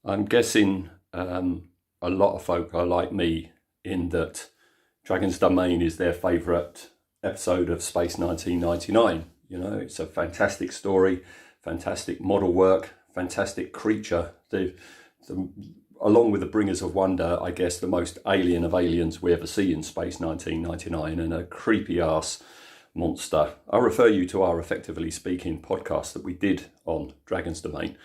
I'm guessing a lot of folk are like me in that Dragon's Domain is their favourite episode of Space 1999. You know, it's a fantastic story, fantastic model work, fantastic creature. Along with the Bringers of Wonder, I guess the most alien of aliens we ever see in Space 1999, and a creepy ass monster. I'll refer you to our Effectively Speaking podcast that we did on Dragon's Domain.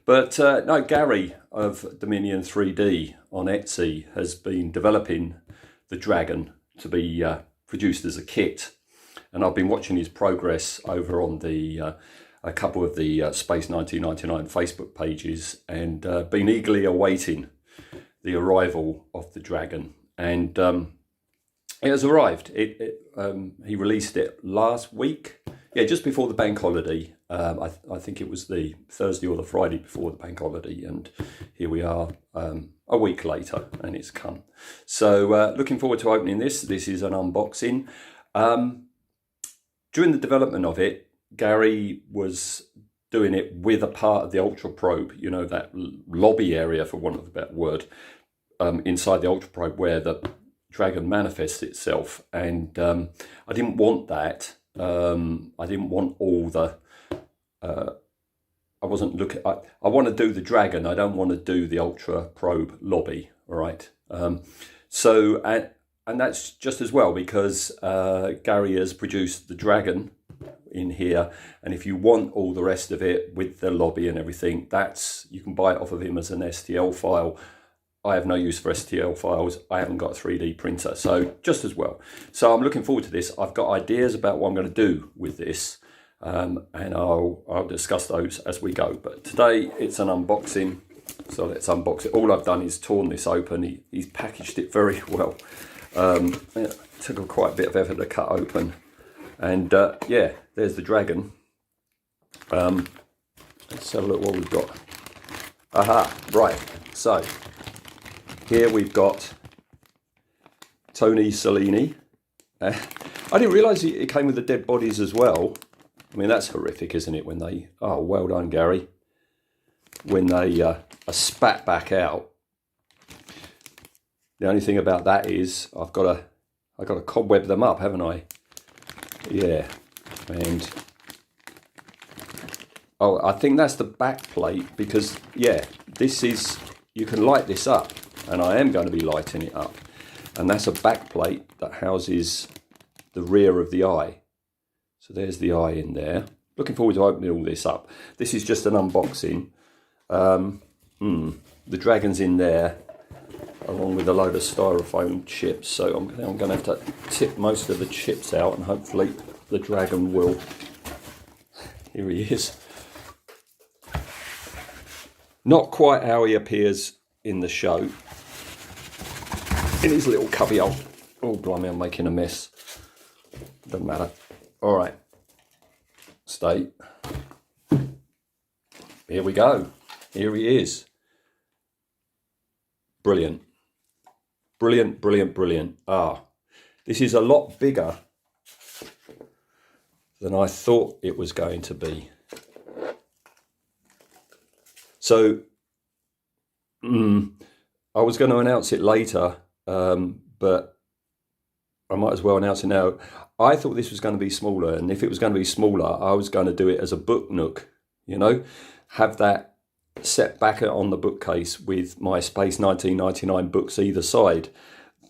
But no, Gary of Dominion 3D on Etsy has been developing the dragon to be produced as a kit. And I've been watching his progress over on the a couple of the Space 1999 Facebook pages, and been eagerly awaiting the arrival of the dragon. And it has arrived. He released it last week, just before the bank holiday. I think it was the Thursday or the Friday before the bank holiday, and here we are a week later, and it's come. So looking forward to opening this. This is an unboxing. During the development of it, Gary was doing it with a part of the Ultra Probe, you know, that lobby area, for want of a better word, inside the Ultra Probe where the dragon manifests itself. And I didn't want that. I didn't want all the... I wasn't looking... I want to do the dragon. I don't want to do the Ultra Probe lobby, all right? And that's just as well, because Gary has produced the dragon in here, and if you want all the rest of it with the lobby and everything, you can buy it off of him as an STL file. I have no use for STL files. I haven't got a 3D printer, so just as well. So I'm looking forward to this. I've got ideas about what I'm going to do with this, and I'll discuss those as we go. But today it's an unboxing, so let's unbox it. All I've done is torn this open. He's packaged it very well. It took quite a bit of effort to cut open. And yeah, there's the dragon. Let's have a look what we've got. Aha, right. So here we've got Tony Cellini. I didn't realise it came with the dead bodies as well. I mean, that's horrific, isn't it? When they, oh, well done, Gary. When they are spat back out. The only thing about that is I've got to cobweb them up, haven't I? Yeah, and oh, I think that's the back plate, because yeah, this is, you can light this up, and I am going to be lighting it up, and that's a back plate that houses the rear of the eye. So there's the eye in there. Looking forward to opening all this up. This is just an unboxing. The dragon's in there, along with a load of styrofoam chips. So I'm going to have to tip most of the chips out, and hopefully the dragon will. Here he is. Not quite how he appears in the show, in his little cubbyhole. Oh, blimey, I'm making a mess. Doesn't matter. All right. Stay. Here we go. Here he is. Brilliant. Brilliant, brilliant, brilliant. Ah, this is a lot bigger than I thought it was going to be. So, I was going to announce it later, but I might as well announce it now. I thought this was going to be smaller, and if it was going to be smaller, I was going to do it as a book nook, you know, have that set back on the bookcase with my Space 1999 books either side.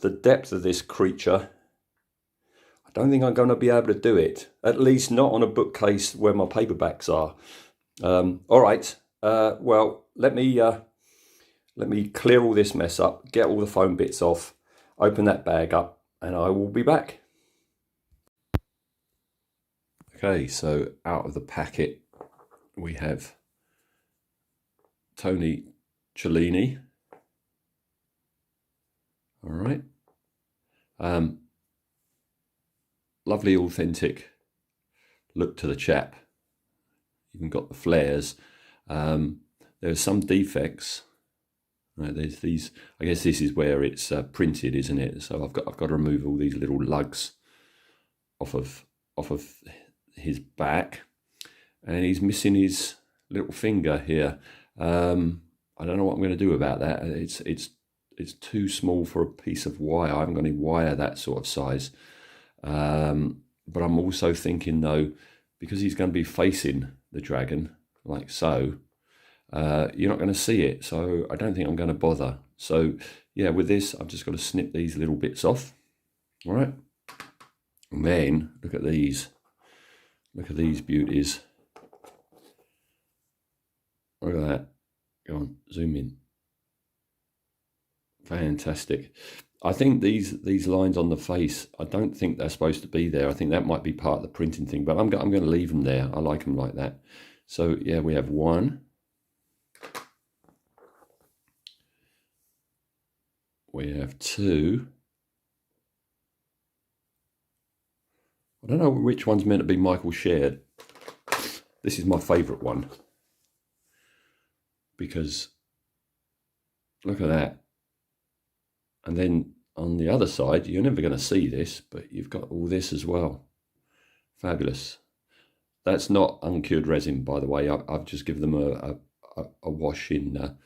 The depth of this creature, I don't think I'm going to be able to do it, at least not on a bookcase where my paperbacks are. All right, well, let me clear all this mess up, get all the foam bits off, open that bag up, and I will be back. Okay, so out of the packet we have Tony Cellini. All right. Lovely, authentic look to the chap. Even got the flares. There's some defects. Right, there's these. I guess this is where it's printed, isn't it? So I've got to remove all these little lugs off of his back, and he's missing his little finger here. I don't know what I'm going to do about that. It's too small for a piece of wire. I haven't got any wire that sort of size. But I'm also thinking though, because he's going to be facing the dragon like so, you're not going to see it. So I don't think I'm going to bother. So yeah, with this, I've just got to snip these little bits off. All right. And then look at these. Look at these beauties. Look at that. Go on, zoom in. Fantastic. I think these lines on the face, I don't think they're supposed to be there. I think that might be part of the printing thing, but I'm going to leave them there. I like them like that. So yeah, we have one. We have two. I don't know which one's meant to be Michael shared. This is my favourite one. Because look at that. And then on the other side, you're never going to see this, but you've got all this as well. Fabulous. That's not uncured resin, by the way. I've just given them a wash in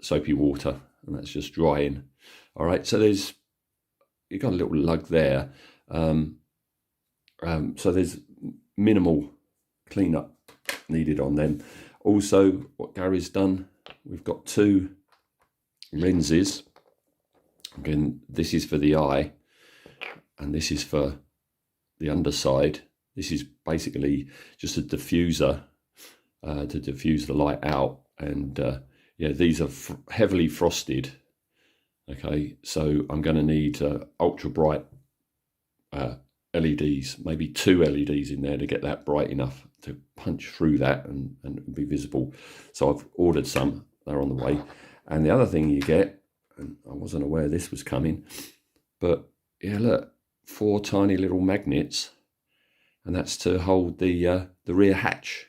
soapy water, and that's just drying. All right, so you've got a little lug there. So there's minimal cleanup needed on them. Also, what Gary's done, we've got two lenses. Again, this is for the eye, and this is for the underside. This is basically just a diffuser to diffuse the light out. And yeah, these are heavily frosted. Okay, so I'm going to need ultra bright LEDs, maybe two LEDs in there to get that bright enough to punch through that and be visible. So I've ordered some, they're on the way. And the other thing you get, and I wasn't aware this was coming, but yeah, look, 4 tiny little magnets, and that's to hold the rear hatch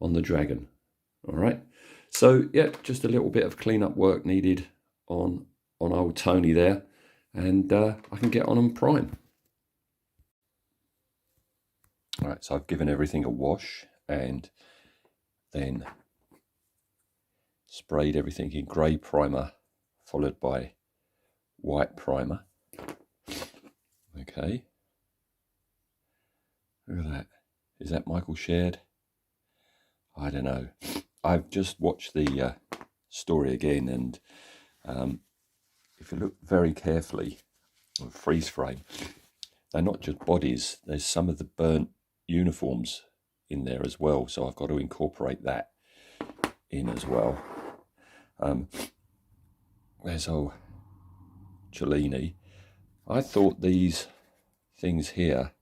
on the dragon. All right, so yeah, just a little bit of cleanup work needed on old Tony there, and I can get on and prime. All right, so I've given everything a wash and then sprayed everything in grey primer, followed by white primer. Okay. Look at that. Is that Michael shared? I don't know. I've just watched the story again, and if you look very carefully, freeze frame, they're not just bodies. There's some of the burnt uniforms in there as well, so I've got to incorporate that in as well. There's old Cellini. I thought these things here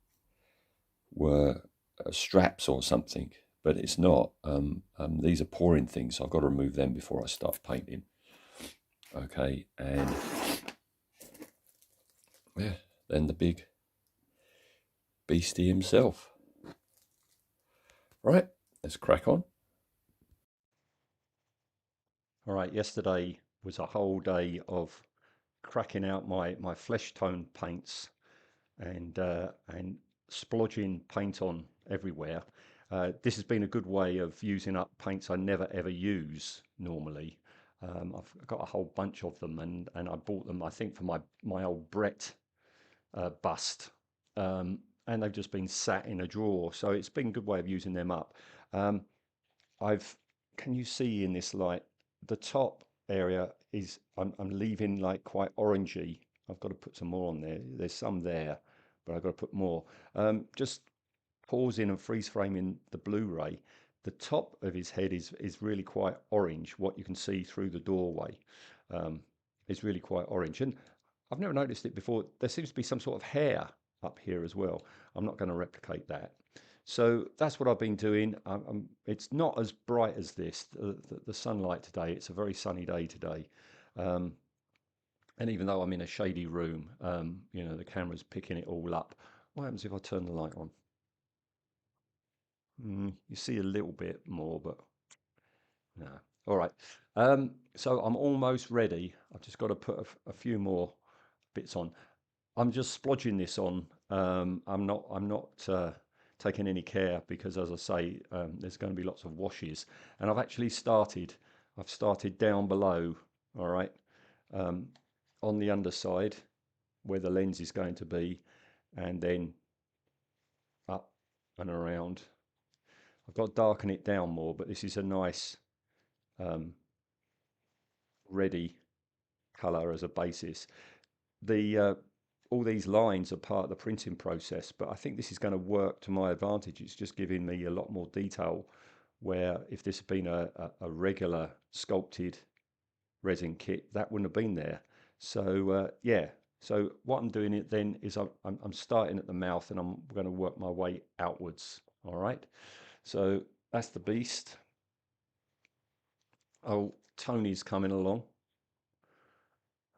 were straps or something, but it's not. These are pouring things, so I've got to remove them before I start painting. Okay, and yeah, then the big beastie himself. Right, let's crack on. All right, yesterday was a whole day of cracking out my flesh tone paints and splodging paint on everywhere. This has been a good way of using up paints I never ever use normally. I've got a whole bunch of them, and I bought them, I think, for my old Brett bust. And they've just been sat in a drawer, so it's been a good way of using them up. Can you see in this light, the top area is, I'm leaving like quite orangey. I've got to put some more on there. There's some there, but I've got to put more. Just pausing and freeze framing the Blu-ray. The top of his head is really quite orange. What you can see through the doorway is really quite orange. And I've never noticed it before. There seems to be some sort of hair up here as well. I'm not going to replicate that. So that's what I've been doing. It's not as bright as this, the sunlight today. It's a very sunny day today. And even though I'm in a shady room, you know, the camera's picking it all up. What happens if I turn the light on? You see a little bit more, but no. All right. So I'm almost ready. I've just got to put a few more bits on. I'm just splodging this on. I'm not taken any care because, as I say, there's going to be lots of washes. And I've started down below, all right, um, on the underside where the lens is going to be, and then up and around. I've got to darken it down more, but this is a nice um, ready colour as a basis. The all these lines are part of the printing process, but I think this is going to work to my advantage. It's just giving me a lot more detail, where if this had been a regular sculpted resin kit, that wouldn't have been there. So yeah, so what I'm doing it then is I'm starting at the mouth and I'm going to work my way outwards. All right, so that's the beast. Oh, Tony's coming along.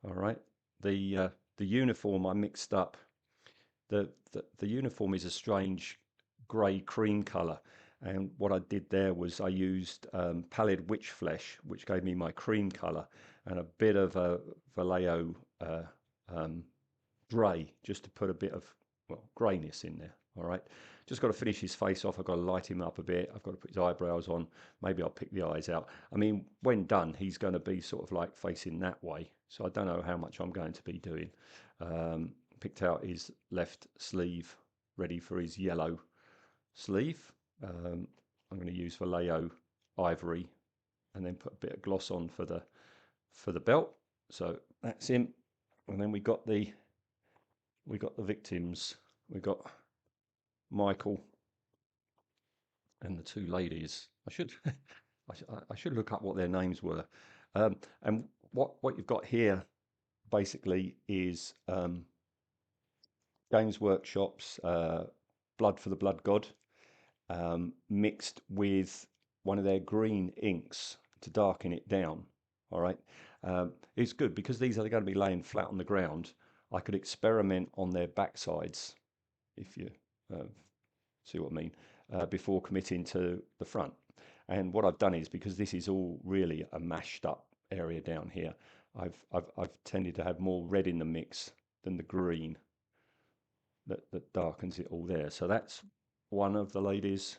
All right, the uniform I mixed up. The uniform is a strange grey cream colour, and what I did there was I used pallid witch flesh, which gave me my cream colour, and a bit of a Vallejo um, grey, just to put a bit of, well, greyness in there. All right, just got to finish his face off. I've got to light him up a bit. I've got to put his eyebrows on. Maybe I'll pick the eyes out. I mean, when done, he's going to be sort of like facing that way. So I don't know how much I'm going to be doing. Picked out his left sleeve, ready for his yellow sleeve. I'm going to use Vallejo ivory, and then put a bit of gloss on for the belt. So that's him. And then we got the victims. We got Michael and the two ladies. I should look up what their names were. And what you've got here basically is Games Workshop's Blood for the Blood God, mixed with one of their green inks to darken it down. All right, it's good because these are going to be laying flat on the ground. I could experiment on their backsides, if you uh, see what I mean, before committing to the front. And what I've done is, because this is all really a mashed up area down here, I've tended to have more red in the mix than the green that darkens it all there. So that's one of the ladies.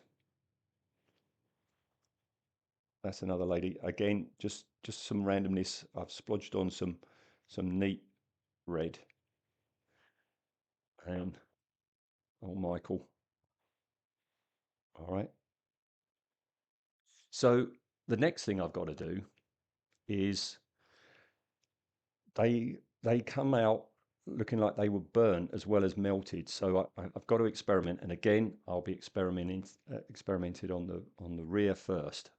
That's another lady. Again, just some randomness. I've splodged on some neat red. And oh, Michael. All right. So the next thing I've got to do is they come out looking like they were burnt as well as melted. So I've got to experiment, and again I'll be experimented on the rear first,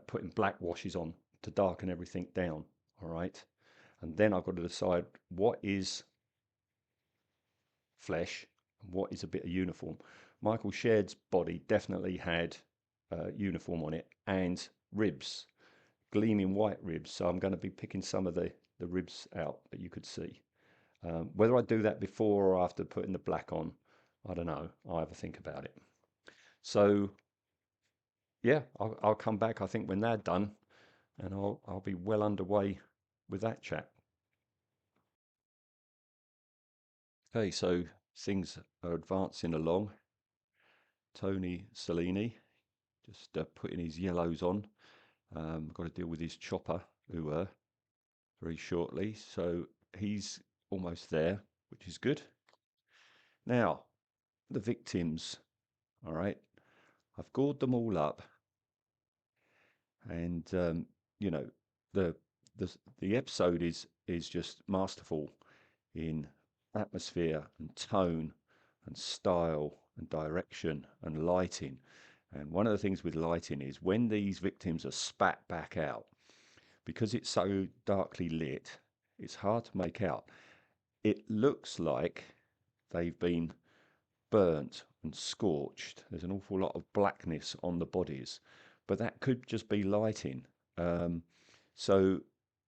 putting black washes on to darken everything down. All right, and then I've got to decide what is flesh and what is a bit of uniform. Michael Shaird's body definitely had uniform on it and ribs, gleaming white ribs. So I'm going to be picking some of the ribs out that you could see. Whether I do that before or after putting the black on, I don't know. I'll have a think about it. So yeah, I'll come back, I think, when they're done, and I'll be well underway with that chat. Okay, so things are advancing along. Tony Salini just putting his yellows on. Got to deal with his chopper, very shortly. So he's almost there, which is good. Now, the victims, all right. I've gored them all up, and you know, the the the episode is just masterful in atmosphere and tone and style and direction and lighting. And one of the things with lighting is when these victims are spat back out, because it's so darkly lit, it's hard to make out. It looks like they've been burnt and scorched. There's an awful lot of blackness on the bodies, but that could just be lighting. Um, so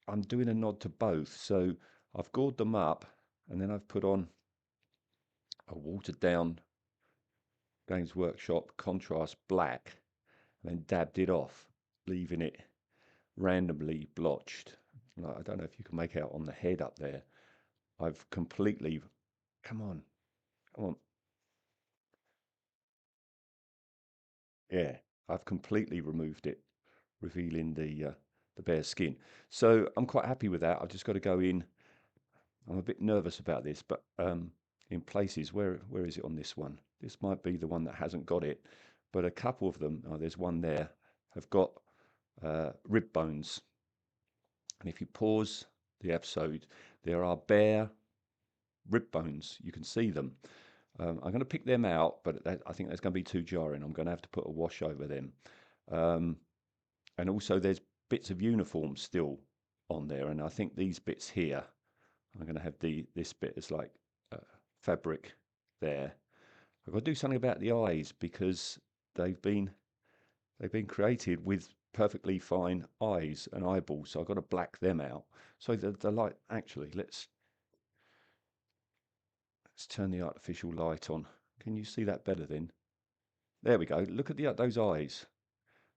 I'm doing a nod to both. So I've gored them up, and then I've put on a watered down Games Workshop contrast black, and then dabbed it off, leaving it randomly blotched. Like, I don't know if you can make out on the head up there. I've completely, come on, come on. Yeah, I've completely removed it, revealing the bare skin. So I'm quite happy with that. I've just got to go in. I'm a bit nervous about this, but in places, where is it on this one? This might be the one that hasn't got it, but a couple of them, oh, there's one there, have got rib bones. And if you pause the episode, there are bare rib bones. You can see them. I'm going to pick them out, but I think that's going to be too jarring. I'm going to have to put a wash over them. Um, and also, there's bits of uniform still on there, and I think these bits here, I'm going to have this bit as like fabric there. I've got to do something about the eyes because they've been created with perfectly fine eyes and eyeballs, so I've got to black them out. So the light, actually, let's turn the artificial light on. Can you see that better then? There we go. Look at those eyes.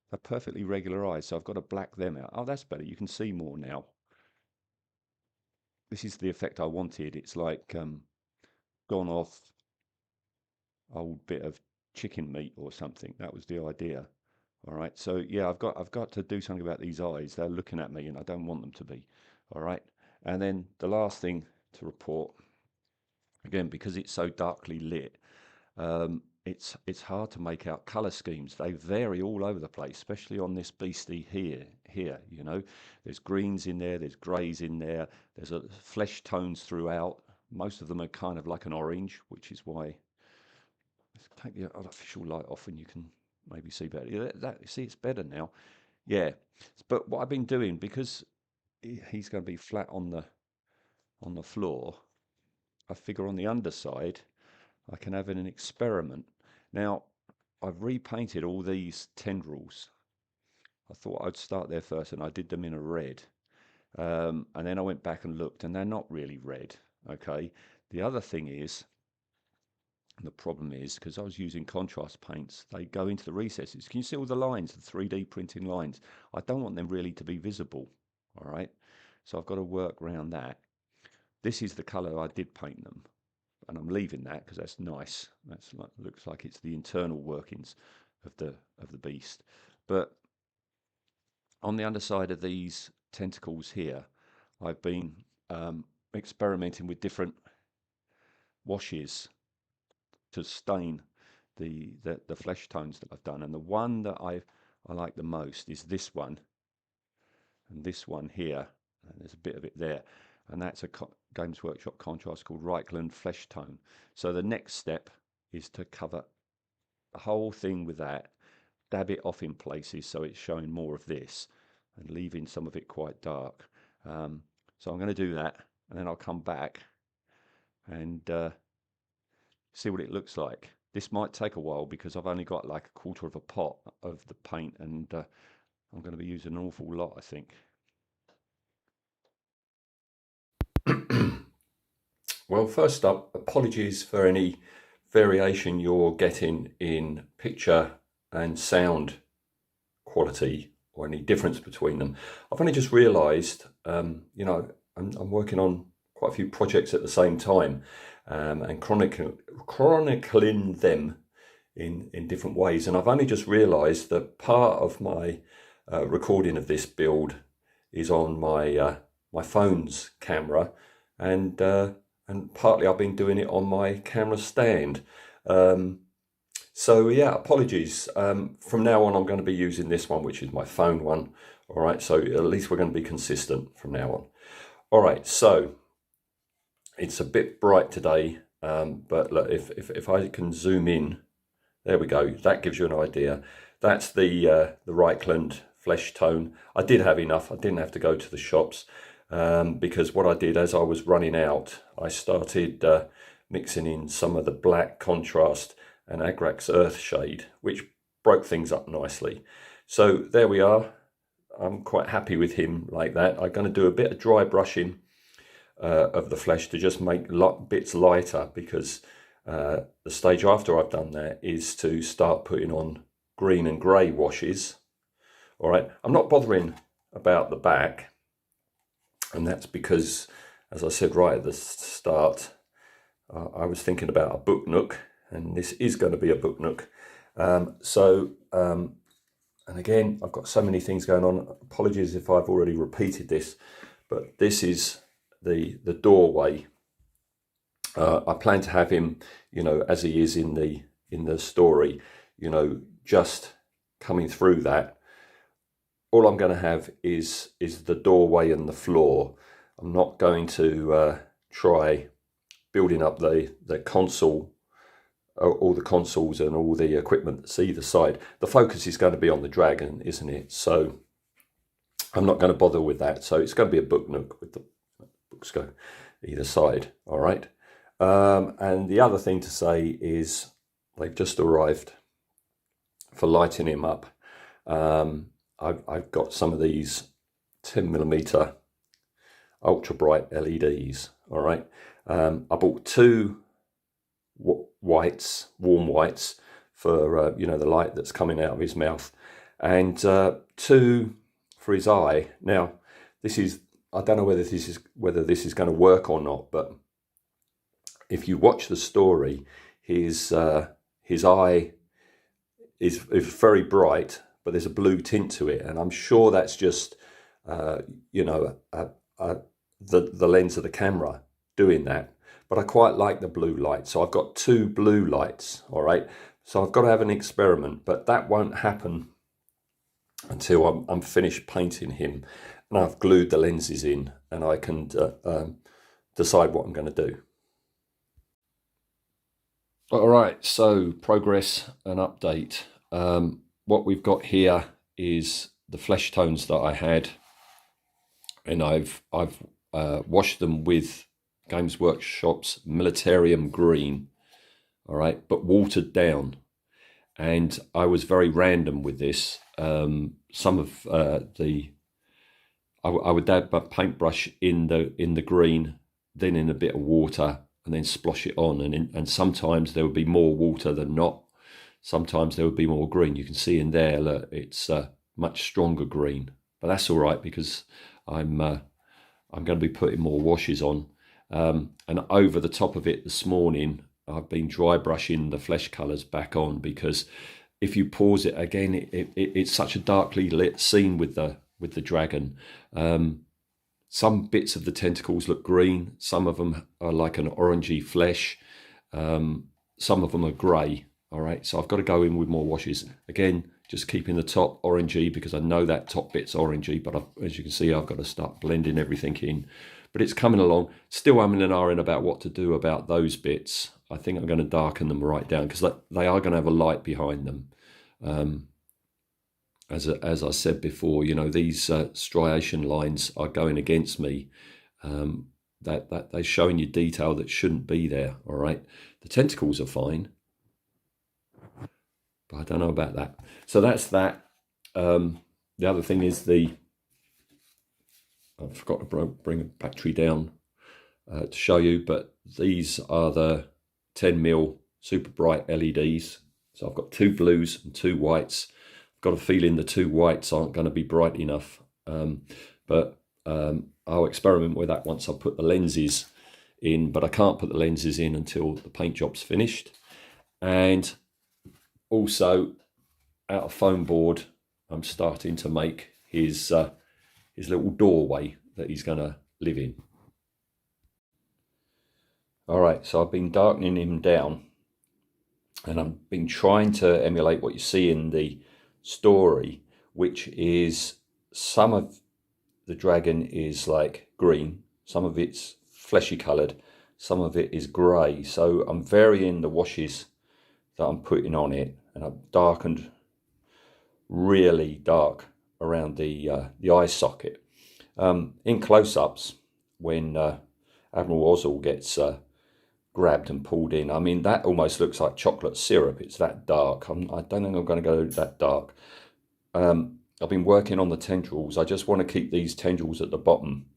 They're perfectly regular eyes, so I've got to black them out. Oh, that's better. You can see more now. This is the effect I wanted. It's like gone off old bit of chicken meat or something. That was the idea. All right. So yeah, I've got to do something about these eyes. They're looking at me, and I don't want them to be. All right. And then the last thing to report, again, because it's so darkly lit, it's hard to make out color schemes. They vary all over the place, especially on this beastie here. You know, there's greens in there, there's greys in there, there's flesh tones throughout. Most of them are kind of like an orange, which is why. Let's take the artificial light off, and you can maybe see better. Yeah, see, it's better now. Yeah, but what I've been doing, because he's going to be flat on the floor, I figure on the underside I can have an experiment. Now, I've repainted all these tendrils. I thought I'd start there first, and I did them in a red. And then I went back and looked, and they're not really red. Okay. The other thing is, the problem is, because I was using contrast paints, they go into the recesses. Can you see all the lines, the 3D printing lines? I don't want them really to be visible. All right. So I've got to work around that. This is the color I did paint them, and I'm leaving that because that's nice. That's like, looks like it's the internal workings of the beast. But on the underside of these tentacles here, I've been experimenting with different washes to stain the flesh tones that I've done, and the one that I like the most is this one, and this one here, and there's a bit of it there, and that's a Games Workshop contrast called Reichland Flesh Tone. So the next step is to cover the whole thing with that, dab it off in places so it's showing more of this and leaving some of it quite dark. So I'm going to do that, and then I'll come back and see what it looks like. This might take a while because I've only got like a quarter of a pot of the paint, and I'm going to be using an awful lot, I think. Well, first up, apologies for any variation you're getting in picture and sound quality or any difference between them. I've only just realised, you know, I'm working on quite a few projects at the same time, and chronicling them in different ways. And I've only just realised that part of my recording of this build is on my my phone's camera, and partly I've been doing it on my camera stand. So yeah, apologies. From now on, I'm going to be using this one, which is my phone one. All right, so at least we're going to be consistent from now on. All right, so it's a bit bright today, but look, if I can zoom in, there we go. That gives you an idea. That's the Reichland flesh tone. I did have enough. I didn't have to go to the shops, because what I did as I was running out, I started mixing in some of the black contrast and Agrax Earthshade, which broke things up nicely. So there we are. I'm quite happy with him like that. I'm going to do a bit of dry brushing of the flesh to just make bits lighter, because the stage after I've done that is to start putting on green and grey washes. All right, I'm not bothering about the back, and that's because, as I said right at the start, I was thinking about a book nook, and this is going to be a book nook. And again, I've got so many things going on. Apologies if I've already repeated this, but this is the doorway. I plan to have him, you know, as he is in the story, you know, just coming through that. All I'm going to have is the doorway and the floor. I'm not going to try building up the console, all the consoles and all the equipment that's either side. The focus is going to be on the dragon, isn't it? So I'm not going to bother with that. So it's going to be a book nook with the books go either side. All right. And the other thing to say is they've just arrived for lighting him up. I've got some of these 10mm ultra bright LEDs. All right. I bought two whites, warm whites, for you know, the light that's coming out of his mouth, and two for his eye. Now, this is, I don't know whether this is going to work or not, but if you watch the story, his eye is very bright, but there's a blue tint to it, and I'm sure that's just you know, the lens of the camera doing that. But I quite like the blue light, so I've got two blue lights. All right, so I've got to have an experiment, but that won't happen until I'm finished painting him and I've glued the lenses in, and I can decide what I'm going to do. All right, so progress and update. What we've got here is the flesh tones that I had, and I've washed them with Games Workshop's Militarium Green, all right, but watered down. And I was very random with this. Some of I would dab my paintbrush in the green, then in a bit of water, and then splosh it on. And sometimes there would be more water than not. Sometimes there would be more green. You can see in there, look, it's much stronger green, but that's all right because I'm going to be putting more washes on. And over the top of it this morning, I've been dry brushing the flesh colours back on, because if you pause it again, it's such a darkly lit scene with the dragon. Some bits of the tentacles look green, some of them are like an orangey flesh, some of them are grey. All right, so I've got to go in with more washes. Again, just keeping the top orangey because I know that top bit's orangey, but as you can see, I've got to start blending everything in. But it's coming along. Still umming and ahhing about what to do about those bits. I think I'm going to darken them right down because they are going to have a light behind them. As I said before, you know, these striation lines are going against me. That they're showing you detail that shouldn't be there. All right, the tentacles are fine, but I don't know about that. So that's that. The other thing is I forgot to bring a battery down to show you, but these are the 10mm super bright LEDs. So I've got two blues and two whites. I've got a feeling the two whites aren't going to be bright enough, but I'll experiment with that once I put the lenses in, but I can't put the lenses in until the paint job's finished. And also, out of foam board, I'm starting to make his little doorway that he's going to live in. All right, so I've been darkening him down, and I've been trying to emulate what you see in the story, which is some of the dragon is like green, some of it's fleshy coloured, some of it is grey. So I'm varying the washes that I'm putting on it, and I've darkened really dark around the eye socket. In close-ups, when Admiral Ozzel gets grabbed and pulled in, I mean, that almost looks like chocolate syrup. It's that dark. I don't think I'm going to go that dark. I've been working on the tendrils. I just want to keep these tendrils at the bottom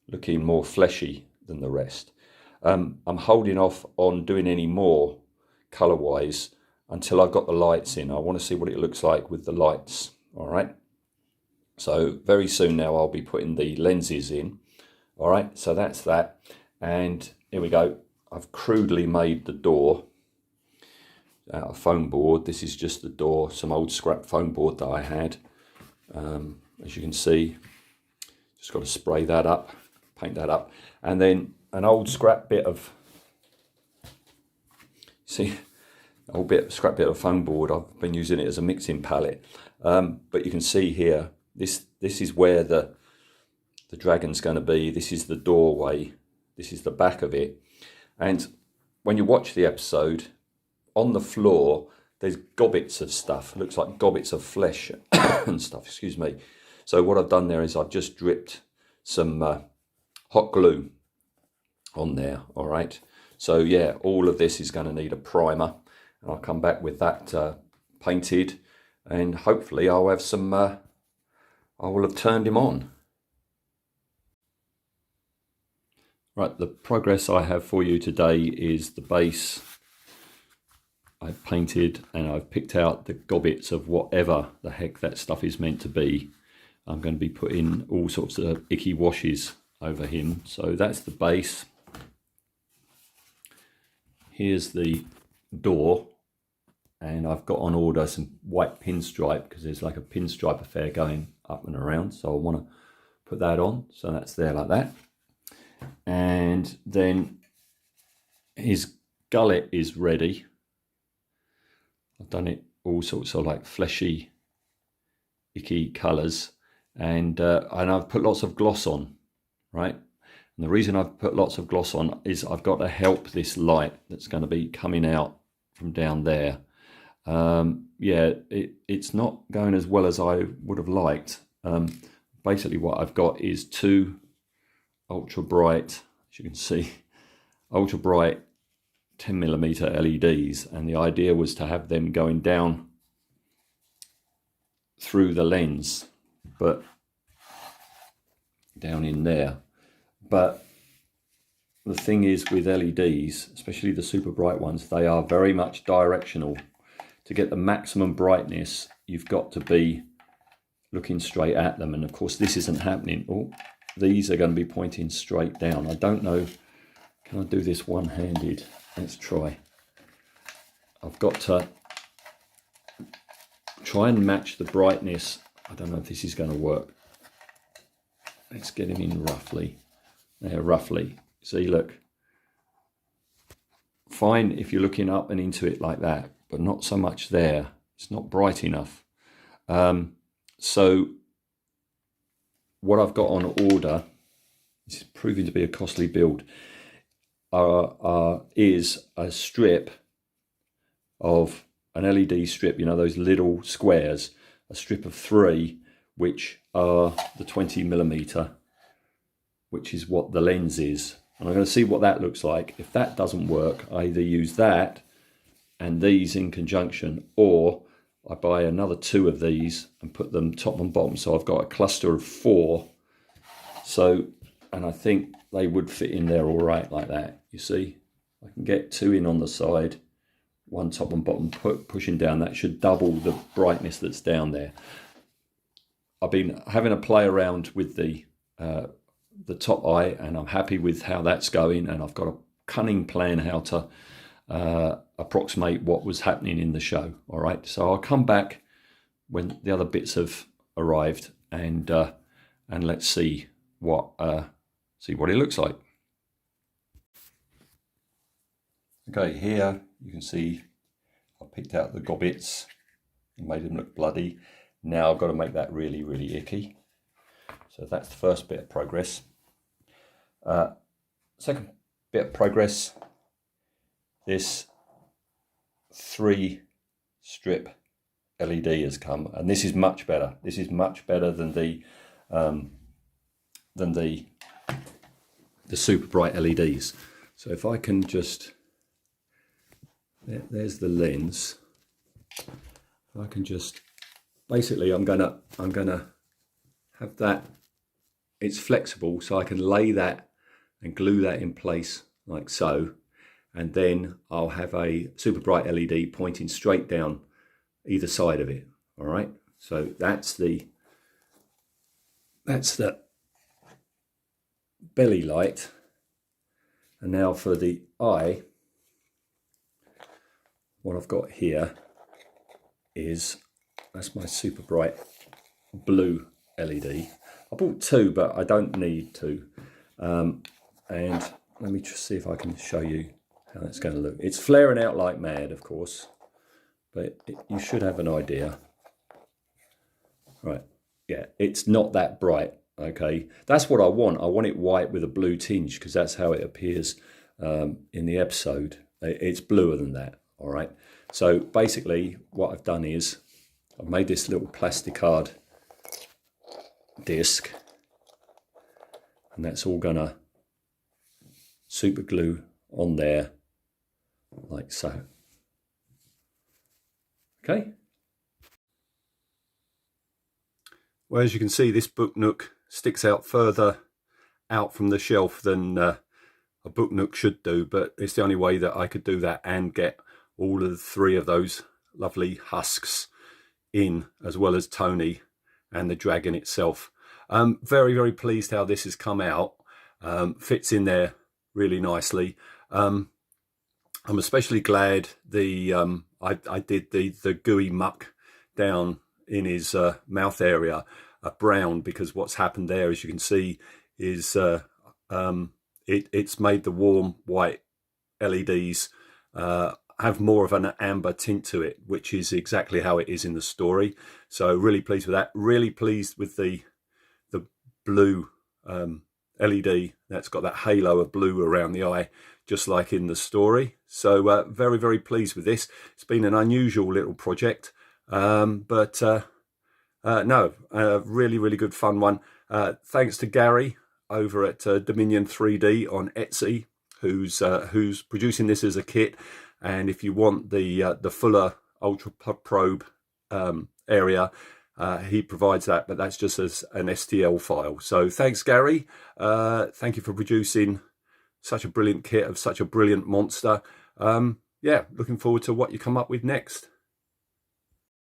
looking more fleshy than the rest. I'm holding off on doing any more colour-wise until I've got the lights in. I want to see what it looks like with the lights. All right. So very soon now I'll be putting the lenses in. All right, so that's that. And here we go. I've crudely made the door. out of foam board. This is just the door, some old scrap foam board that I had. As you can see, just got to spray that up, paint that up, and then an old scrap bit of, scrap bit of foam board. I've been using it as a mixing palette, but you can see here, this is where the dragon's going to be. This is the doorway. This is the back of it, and when you watch the episode, on the floor there's gobbets of stuff. It looks like gobbets of flesh and stuff. Excuse me. So what I've done there is I've just dripped some hot glue on there. All right. So yeah, all of this is going to need a primer, and I'll come back with that painted, and hopefully I'll have some. I will have turned him on. Right, the progress I have for you today is the base. I've painted and I've picked out the gobbets of whatever the heck that stuff is meant to be. I'm going to be putting all sorts of icky washes over him. So that's the base. Here's the door, and I've got on order some white pinstripe because there's like a pinstripe affair going up and around. So I want to put that on. So that's there like that. And then his gullet is ready. I've done it all sorts of like fleshy, icky colours, and I've put lots of gloss on, right? And the reason I've put lots of gloss on is I've got to help this light that's going to be coming out from down there. Yeah, it's not going as well as I would have liked. Basically what I've got is two ultra bright, as you can see, ultra bright 10mm LEDs, and the idea was to have them going down through the lens, but down in there. But the thing is with LEDs, especially the super bright ones, they are very much directional. To get the maximum brightness, you've got to be looking straight at them, and of course this isn't happening. Oh, these are going to be pointing straight down. I don't know, can I do this one-handed? Let's try. I've got to try and match the brightness. I don't know if this is going to work. Let's get him in roughly. There, roughly. See, look. Fine if you're looking up and into it like that, but not so much there. It's not bright enough. So what I've got on order, this is proving to be a costly build, is a strip of an LED strip, you know, those little squares, a strip of 3, which are the 20mm, which is what the lens is. And I'm going to see what that looks like. If that doesn't work, I either use that and these in conjunction, or I buy another 2 of these and put them top and bottom. So I've got a cluster of 4. So, and I think they would fit in there all right like that. You see, I can get 2 in on the side, 1 top and bottom, pushing down. That should double the brightness that's down there. I've been having a play around with the top eye, and I'm happy with how that's going. And I've got a cunning plan how to approximate what was happening in the show. All right, so I'll come back when the other bits have arrived, and let's see what it looks like. Okay, here you can see I picked out the gobbets and made them look bloody. Now I've got to make that really, really icky. So that's the first bit of progress. Second bit of progress, this 3 strip LED has come, and this is much better. This is much better than the super bright LEDs. So if I can just, there's the lens. If I can just, basically I'm gonna have that, it's flexible, so I can lay that and glue that in place like so, and then I'll have a super bright LED pointing straight down either side of it. All right, so that's the belly light. And now for the eye, what I've got here is, that's my super bright blue LED. I bought two, but I don't need two. And let me just see if I can show you how that's going to look. It's flaring out like mad, of course, but you should have an idea. Right, yeah, it's not that bright, okay? That's what I want. I want it white with a blue tinge, because that's how it appears in the episode. It's bluer than that, all right? So basically what I've done is I've made this little plasticard disc, and that's all gonna super glue on there like so. Okay. Well, as you can see, this book nook sticks out further out from the shelf than a book nook should do, but it's the only way that I could do that and get all of the three of those lovely husks in, as well as Tony and the dragon itself. Very, very pleased how this has come out. Fits in there really nicely. I'm especially glad I did the gooey muck down in his mouth area brown, because what's happened there, as you can see, is it's made the warm white LEDs have more of an amber tint to it, which is exactly how it is in the story. So really pleased with that. Really pleased with the blue LED that's got that halo of blue around the eye, just like in the story. So very, very pleased with this. It's been an unusual little project, but no, really, really good fun one. Thanks to Gary over at Dominion 3D on Etsy, who's producing this as a kit. And if you want the fuller Ultra Probe area, he provides that, but that's just as an STL file. So thanks, Gary. Thank you for producing such a brilliant kit of such a brilliant monster. Yeah, looking forward to what you come up with next.